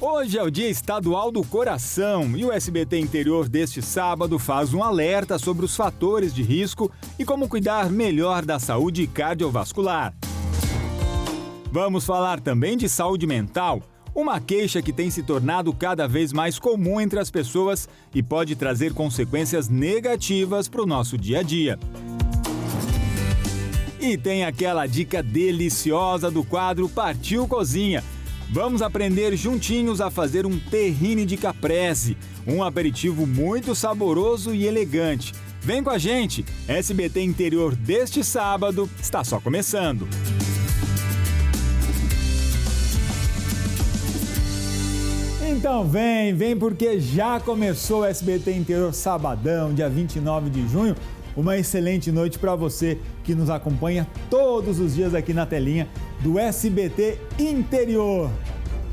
Hoje é o Dia Estadual do Coração e o SBT Interior deste sábado faz um alerta sobre os fatores de risco e como cuidar melhor da saúde cardiovascular. Vamos falar também de saúde mental, uma queixa que tem se tornado cada vez mais comum entre as pessoas e pode trazer consequências negativas para o nosso dia a dia. E tem aquela dica deliciosa do quadro Partiu Cozinha. Vamos aprender juntinhos a fazer um terrine de caprese, um aperitivo muito saboroso e elegante. Vem com a gente! SBT Interior deste sábado está só começando. Então vem porque já começou o SBT Interior sabadão, dia 29 de junho. Uma excelente noite para você que nos acompanha todos os dias aqui na telinha do SBT Interior.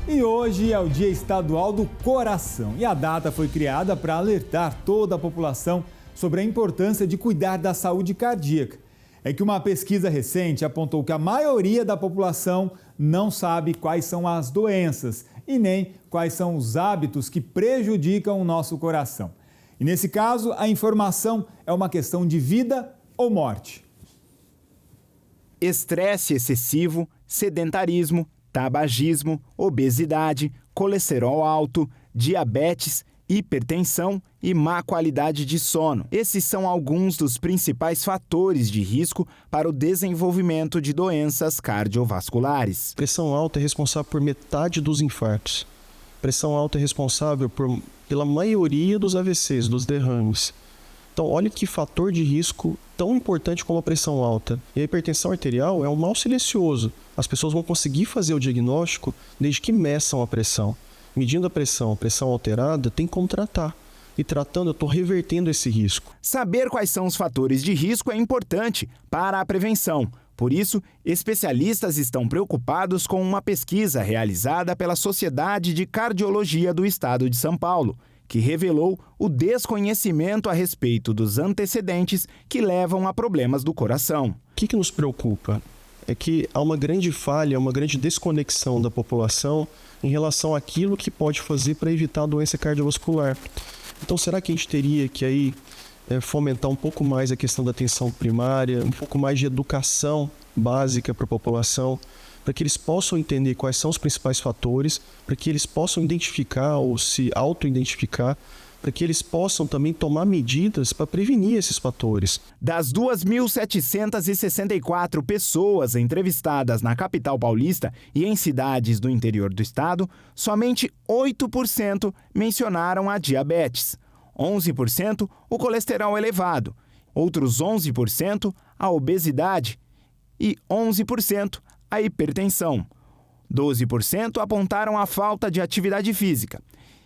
E hoje é o Dia Estadual do Coração e a data foi criada para alertar toda a população sobre a importância de cuidar da saúde cardíaca. É que uma pesquisa recente apontou que a maioria da população não sabe quais são as doenças e nem quais são os hábitos que prejudicam o nosso coração. E nesse caso, a informação é uma questão de vida ou morte. Estresse excessivo, sedentarismo, tabagismo, obesidade, colesterol alto, diabetes, hipertensão e má qualidade de sono. Esses são alguns dos principais fatores de risco para o desenvolvimento de doenças cardiovasculares. Pressão alta é responsável por metade dos infartos. Pressão alta é responsável pela maioria dos AVCs, dos derrames. Então, olha que fator de risco tão importante como a pressão alta. E a hipertensão arterial é um mal silencioso. As pessoas vão conseguir fazer o diagnóstico desde que meçam a pressão. Medindo a pressão alterada, tem como tratar. E tratando, eu estou revertendo esse risco. Saber quais são os fatores de risco é importante para a prevenção. Por isso, especialistas estão preocupados com uma pesquisa realizada pela Sociedade de Cardiologia do Estado de São Paulo, que revelou o desconhecimento a respeito dos antecedentes que levam a problemas do coração. O que nos preocupa? É que há uma grande falha, uma grande desconexão da população em relação àquilo que pode fazer para evitar a doença cardiovascular. Então, será que a gente teria que aí fomentar um pouco mais a questão da atenção primária, um pouco mais de educação básica para a população, para que eles possam entender quais são os principais fatores, para que eles possam identificar ou se auto-identificar, para que eles possam também tomar medidas para prevenir esses fatores. Das 2.764 pessoas entrevistadas na capital paulista e em cidades do interior do estado, somente 8% mencionaram a diabetes, 11% o colesterol elevado, outros 11% a obesidade e 11% a hipertensão. 12% apontaram a falta de atividade física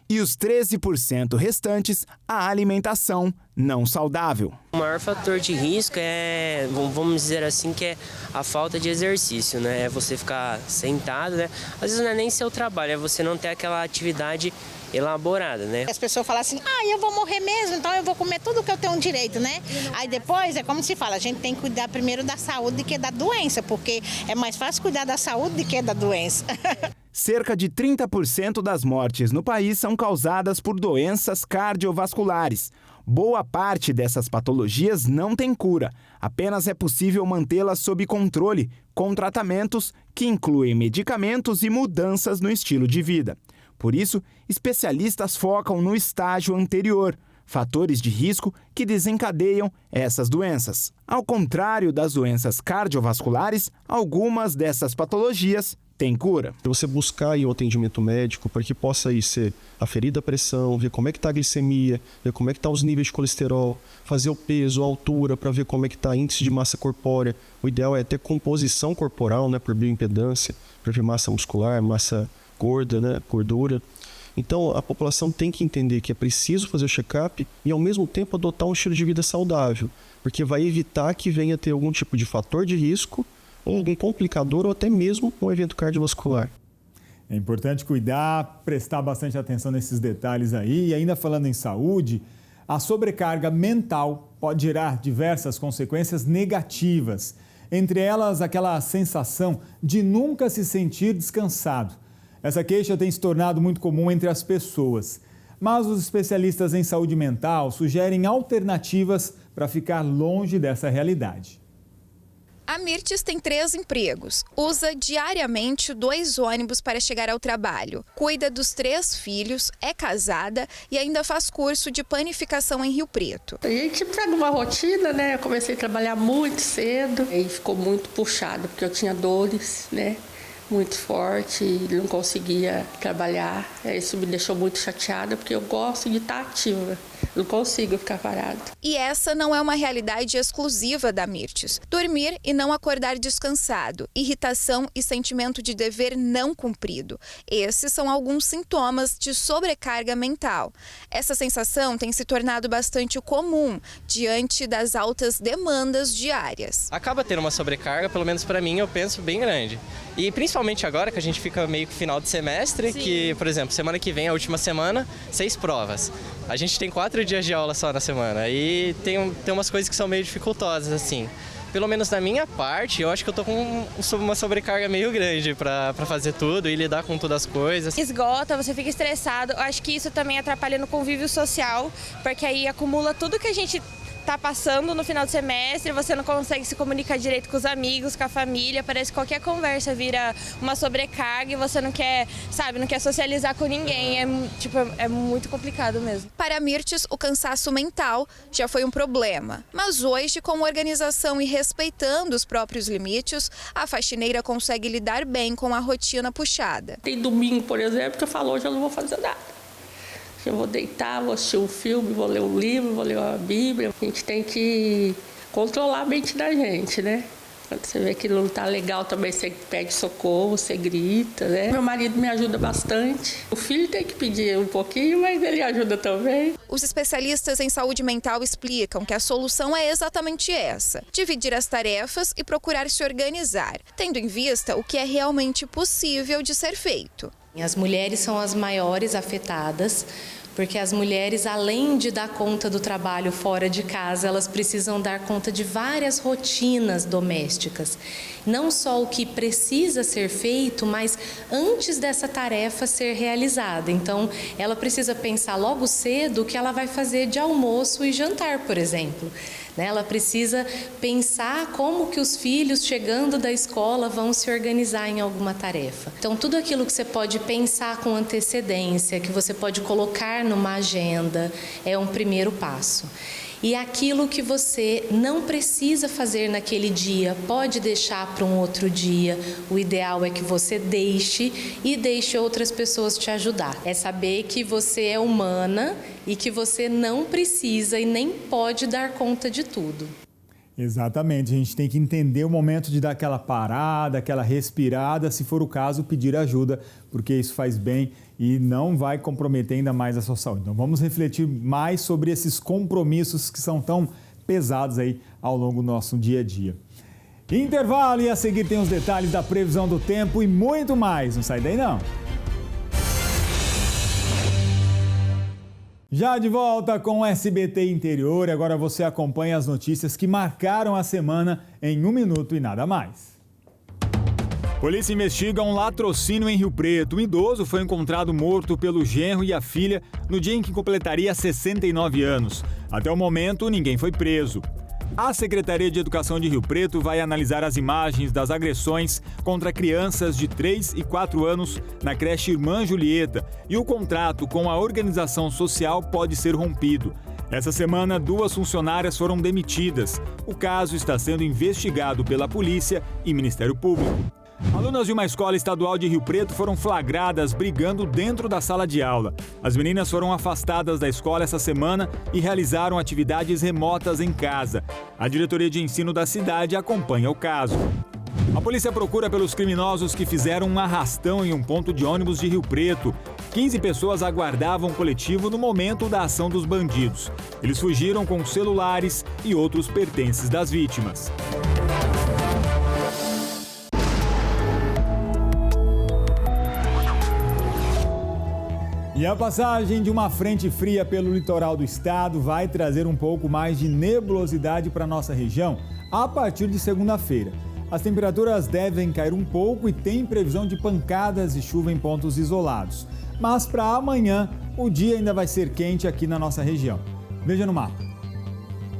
e os 13% restantes a alimentação não saudável. O maior fator de risco é, vamos dizer assim, que é a falta de exercício, né? É você ficar sentado, né? Às vezes não é nem seu trabalho, é você não ter aquela atividade elaborada, né? As pessoas falam assim, eu vou morrer mesmo, então eu vou comer tudo que eu tenho direito, né? Aí depois, é como se fala, a gente tem que cuidar primeiro da saúde do que da doença, porque é mais fácil cuidar da saúde do que da doença. Cerca de 30% das mortes no país são causadas por doenças cardiovasculares. Boa parte dessas patologias não tem cura, apenas é possível mantê-las sob controle, com tratamentos que incluem medicamentos e mudanças no estilo de vida. Por isso, especialistas focam no estágio anterior, fatores de risco que desencadeiam essas doenças. Ao contrário das doenças cardiovasculares, algumas dessas patologias têm cura. Você buscar aí um atendimento médico para que possa aí ser aferida a pressão, ver como é que está a glicemia, ver como é que estão os níveis de colesterol, fazer o peso, a altura, para ver como é que está índice de massa corpórea. O ideal é ter composição corporal, né, por bioimpedância, para ver massa muscular, massa gorda, né, gordura. Então, a população tem que entender que é preciso fazer o check-up e, ao mesmo tempo, adotar um estilo de vida saudável, porque vai evitar que venha ter algum tipo de fator de risco, ou algum complicador, ou até mesmo um evento cardiovascular. É importante cuidar, prestar bastante atenção nesses detalhes aí. E ainda falando em saúde, a sobrecarga mental pode gerar diversas consequências negativas. Entre elas, aquela sensação de nunca se sentir descansado. Essa queixa tem se tornado muito comum entre as pessoas. Mas os especialistas em saúde mental sugerem alternativas para ficar longe dessa realidade. A Mirtes tem 3 empregos, usa diariamente 2 ônibus para chegar ao trabalho, cuida dos 3 filhos, é casada e ainda faz curso de panificação em Rio Preto. A gente pega uma rotina, né? Eu comecei a trabalhar muito cedo e ficou muito puxado, porque eu tinha dores, né? Muito forte e não conseguia trabalhar. Isso me deixou muito chateada, porque eu gosto de estar ativa. Não consigo ficar parado. E essa não é uma realidade exclusiva da Mirtes. Dormir e não acordar descansado, irritação e sentimento de dever não cumprido. Esses são alguns sintomas de sobrecarga mental. Essa sensação tem se tornado bastante comum diante das altas demandas diárias. Acaba tendo uma sobrecarga, pelo menos para mim, eu penso, bem grande. E principalmente agora que a gente fica meio que final de semestre, que, por exemplo, semana que vem, a última semana, 6 provas. A gente tem 4 dias de aula só na semana e tem umas coisas que são meio dificultosas, assim. Pelo menos da minha parte, eu acho que eu tô com uma sobrecarga meio grande para fazer tudo e lidar com todas as coisas. Esgota, você fica estressado. Eu acho que isso também atrapalha no convívio social, porque aí acumula tudo que a gente tá passando no final do semestre, você não consegue se comunicar direito com os amigos, com a família, parece que qualquer conversa vira uma sobrecarga e você não quer, não quer socializar com ninguém, é muito complicado mesmo. Para Mirtes, o cansaço mental já foi um problema, mas hoje, com organização e respeitando os próprios limites, a faxineira consegue lidar bem com a rotina puxada. Tem domingo, por exemplo, que eu falo, hoje eu não vou fazer nada. Eu vou deitar, vou assistir um filme, vou ler um livro, vou ler uma Bíblia. A gente tem que controlar a mente da gente, né? Quando você vê que não está legal também, você pede socorro, você grita, né? Meu marido me ajuda bastante. O filho tem que pedir um pouquinho, mas ele ajuda também. Os especialistas em saúde mental explicam que a solução é exatamente essa: dividir as tarefas e procurar se organizar, tendo em vista o que é realmente possível de ser feito. As mulheres são as maiores afetadas, porque as mulheres, além de dar conta do trabalho fora de casa, elas precisam dar conta de várias rotinas domésticas. Não só o que precisa ser feito, mas antes dessa tarefa ser realizada. Então, ela precisa pensar logo cedo o que ela vai fazer de almoço e jantar, por exemplo. Ela precisa pensar como que os filhos, chegando da escola, vão se organizar em alguma tarefa. Então, tudo aquilo que você pode pensar com antecedência, que você pode colocar numa agenda, é um primeiro passo. E aquilo que você não precisa fazer naquele dia, pode deixar para um outro dia. O ideal é que você deixe outras pessoas te ajudar. É saber que você é humana e que você não precisa e nem pode dar conta de tudo. Exatamente, a gente tem que entender o momento de dar aquela parada, aquela respirada, se for o caso, pedir ajuda, porque isso faz bem e não vai comprometer ainda mais a sua saúde. Então vamos refletir mais sobre esses compromissos que são tão pesados aí ao longo do nosso dia a dia. Intervalo, e a seguir tem os detalhes da previsão do tempo e muito mais. Não sai daí não. Já de volta com o SBT Interior, agora você acompanha as notícias que marcaram a semana em 1 minuto e nada mais. Polícia investiga um latrocínio em Rio Preto. Um idoso foi encontrado morto pelo genro e a filha no dia em que completaria 69 anos. Até o momento, ninguém foi preso. A Secretaria de Educação de Rio Preto vai analisar as imagens das agressões contra crianças de 3 e 4 anos na creche Irmã Julieta e o contrato com a organização social pode ser rompido. Essa semana, 2 funcionárias foram demitidas. O caso está sendo investigado pela polícia e Ministério Público. Alunas de uma escola estadual de Rio Preto foram flagradas brigando dentro da sala de aula. As meninas foram afastadas da escola essa semana e realizaram atividades remotas em casa. A diretoria de ensino da cidade acompanha o caso. A polícia procura pelos criminosos que fizeram um arrastão em um ponto de ônibus de Rio Preto. 15 pessoas aguardavam o coletivo no momento da ação dos bandidos. Eles fugiram com celulares e outros pertences das vítimas. E a passagem de uma frente fria pelo litoral do estado vai trazer um pouco mais de nebulosidade para a nossa região a partir de segunda-feira. As temperaturas devem cair um pouco e tem previsão de pancadas de chuva em pontos isolados. Mas para amanhã, o dia ainda vai ser quente aqui na nossa região. Veja no mapa.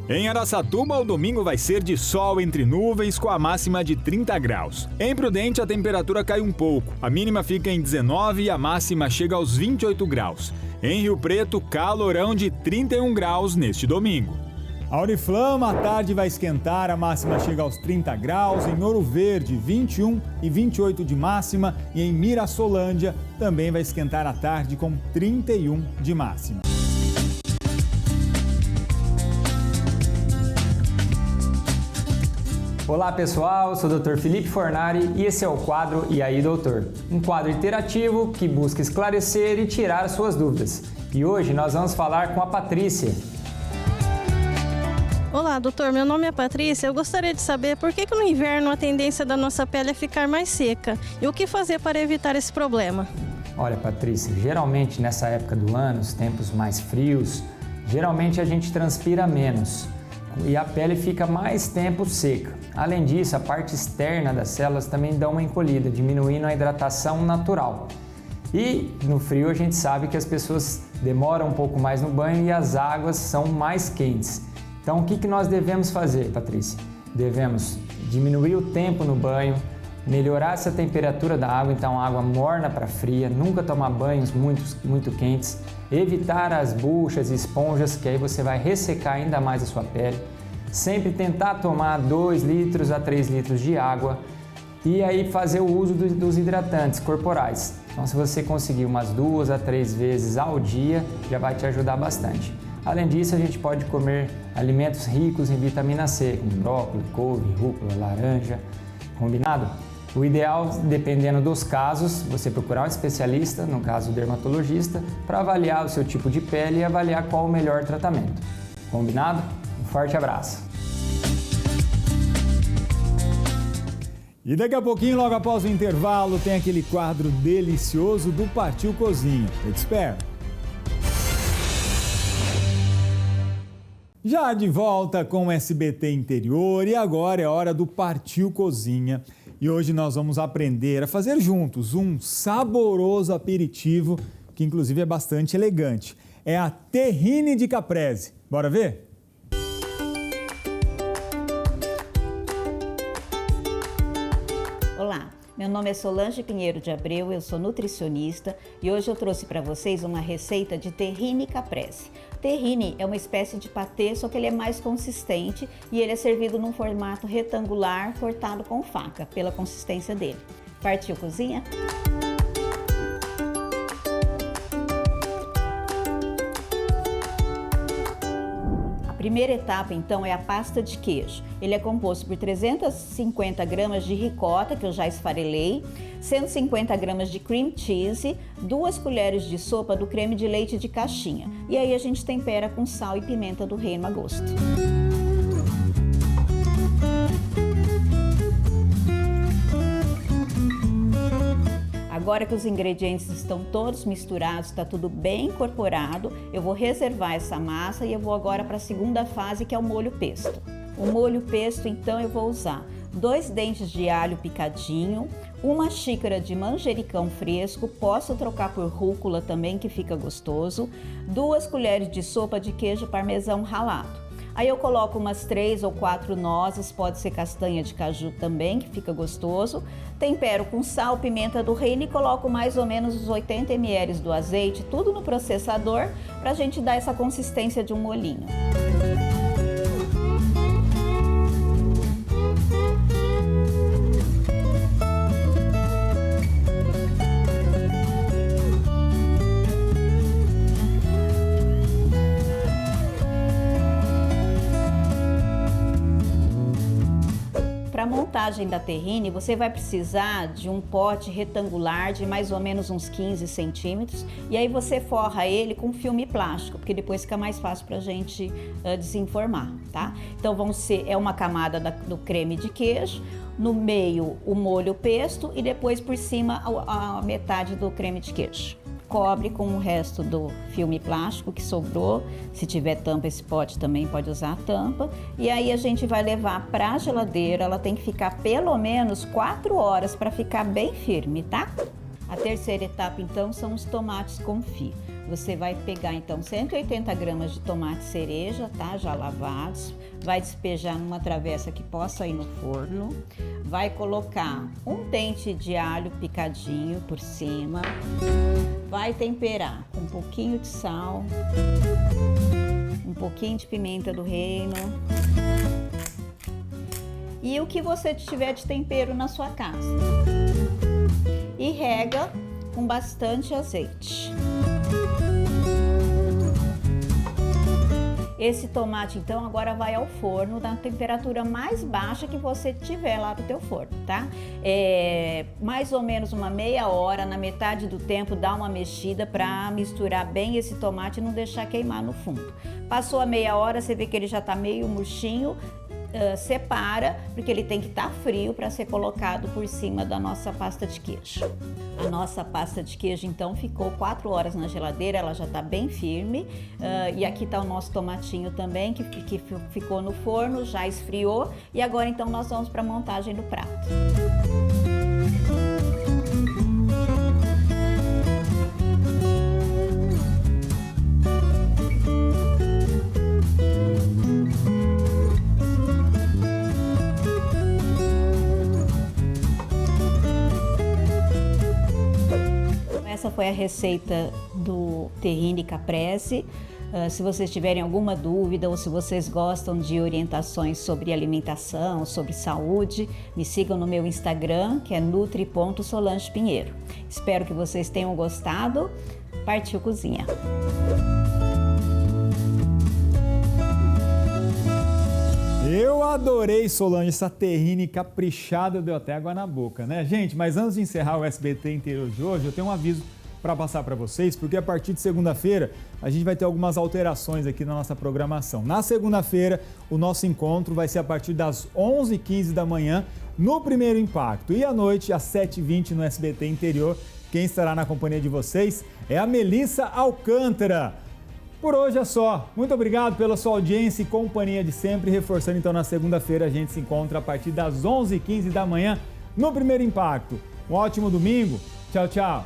Em Araçatuba, o domingo vai ser de sol entre nuvens com a máxima de 30 graus. Em Prudente, a temperatura cai um pouco. A mínima fica em 19 e a máxima chega aos 28 graus. Em Rio Preto, calorão de 31 graus neste domingo. A Oriflama, à tarde vai esquentar, a máxima chega aos 30 graus. Em Ouro Verde, 21 e 28 de máxima. E em Mirassolândia, também vai esquentar à tarde com 31 de máxima. Olá pessoal, sou o Dr. Felipe Fornari e esse é o quadro E aí Doutor? Um quadro interativo que busca esclarecer e tirar as suas dúvidas. E hoje nós vamos falar com a Patrícia. Olá, doutor. Meu nome é Patrícia. Eu gostaria de saber por que no inverno a tendência da nossa pele é ficar mais seca e o que fazer para evitar esse problema. Olha, Patrícia, geralmente nessa época do ano, os tempos mais frios, geralmente a gente transpira menos e a pele fica mais tempo seca. Além disso, a parte externa das células também dá uma encolhida, diminuindo a hidratação natural. E no frio a gente sabe que as pessoas demoram um pouco mais no banho e as águas são mais quentes. Então o que nós devemos fazer, Patrícia? Devemos diminuir o tempo no banho, melhorar essa temperatura da água, então água morna para fria, nunca tomar banhos muito quentes, evitar as buchas e esponjas, que aí você vai ressecar ainda mais a sua pele. Sempre tentar tomar 2 litros a 3 litros de água e aí fazer o uso dos hidratantes corporais. Então se você conseguir umas 2 a 3 vezes ao dia, já vai te ajudar bastante. Além disso, a gente pode comer alimentos ricos em vitamina C, como brócolis, couve, rúcula, laranja, combinado? O ideal, dependendo dos casos, você procurar um especialista, no caso o dermatologista, para avaliar o seu tipo de pele e avaliar qual o melhor tratamento. Combinado? Um forte abraço! E daqui a pouquinho, logo após o intervalo, tem aquele quadro delicioso do Partiu Cozinha. Eu te espero! Já de volta com o SBT Interior e agora é hora do Partiu Cozinha. E hoje nós vamos aprender a fazer juntos um saboroso aperitivo que inclusive é bastante elegante. É a terrine de caprese. Bora ver? Olá, meu nome é Solange Pinheiro de Abreu, eu sou nutricionista e hoje eu trouxe para vocês uma receita de terrine caprese. Terrine é uma espécie de patê, só que ele é mais consistente e ele é servido num formato retangular cortado com faca, pela consistência dele. Partiu cozinha? A primeira etapa, então, é a pasta de queijo. Ele é composto por 350 gramas de ricota, que eu já esfarelei, 150 gramas de cream cheese, 2 colheres de sopa do creme de leite de caixinha. E aí a gente tempera com sal e pimenta do reino a gosto. Agora que os ingredientes estão todos misturados, está tudo bem incorporado, eu vou reservar essa massa e eu vou agora para a segunda fase, que é o molho pesto. O molho pesto, então, eu vou usar 2 dentes de alho picadinho, 1 xícara de manjericão fresco, posso trocar por rúcula também, que fica gostoso, 2 colheres de sopa de queijo parmesão ralado. Aí eu coloco umas 3 ou 4 nozes, pode ser castanha de caju também, que fica gostoso. Tempero com sal, pimenta do reino e coloco mais ou menos os 80 ml do azeite, tudo no processador, para a gente dar essa consistência de um molhinho. Para a montagem da terrine, você vai precisar de um pote retangular de mais ou menos uns 15 centímetros e aí você forra ele com filme plástico, porque depois fica mais fácil para a gente desenformar, tá? Então é uma camada do creme de queijo, no meio o molho pesto e depois por cima a metade do creme de queijo. cobre com o resto do filme plástico que sobrou. Se tiver tampa, esse pote também pode usar a tampa. E aí a gente vai levar para a geladeira. Ela tem que ficar pelo menos 4 horas para ficar bem firme, tá? A terceira etapa, então, são os tomates confit. Você vai pegar, então, 180 gramas de tomate cereja, tá? Já lavados. Vai despejar numa travessa que possa ir no forno. Vai colocar um dente de alho picadinho por cima. Vai temperar com um pouquinho de sal, um pouquinho de pimenta do reino e o que você tiver de tempero na sua casa. E rega com bastante azeite. Esse tomate, então, agora vai ao forno na temperatura mais baixa que você tiver lá no teu forno, tá? Mais ou menos uma meia hora, na metade do tempo, dá uma mexida para misturar bem esse tomate e não deixar queimar no fundo. Passou a meia hora, você vê que ele já tá meio murchinho, separa, porque ele tem que estar frio para ser colocado por cima da nossa pasta de queijo. A nossa pasta de queijo, então, ficou 4 horas na geladeira, ela já está bem firme. E aqui está o nosso tomatinho também, que ficou no forno, já esfriou. E agora, então, nós vamos para a montagem do prato. Essa foi a receita do Terrine Caprese. Se vocês tiverem alguma dúvida ou se vocês gostam de orientações sobre alimentação, sobre saúde, me sigam no meu Instagram, que é nutri.solange.pinheiro. Espero que vocês tenham gostado. Partiu cozinha! Eu adorei, Solange, essa terrine caprichada, deu até água na boca, né, gente? Mas antes de encerrar o SBT Interior de hoje, eu tenho um aviso para passar para vocês, porque a partir de segunda-feira a gente vai ter algumas alterações aqui na nossa programação. Na segunda-feira, o nosso encontro vai ser a partir das 11h15 da manhã no Primeiro Impacto. E à noite, às 7h20 no SBT Interior, quem estará na companhia de vocês é a Melissa Alcântara. Por hoje é só. Muito obrigado pela sua audiência e companhia de sempre. Reforçando, então, na segunda-feira a gente se encontra a partir das 11h15 da manhã no Primeiro Impacto. Um ótimo domingo. Tchau, tchau.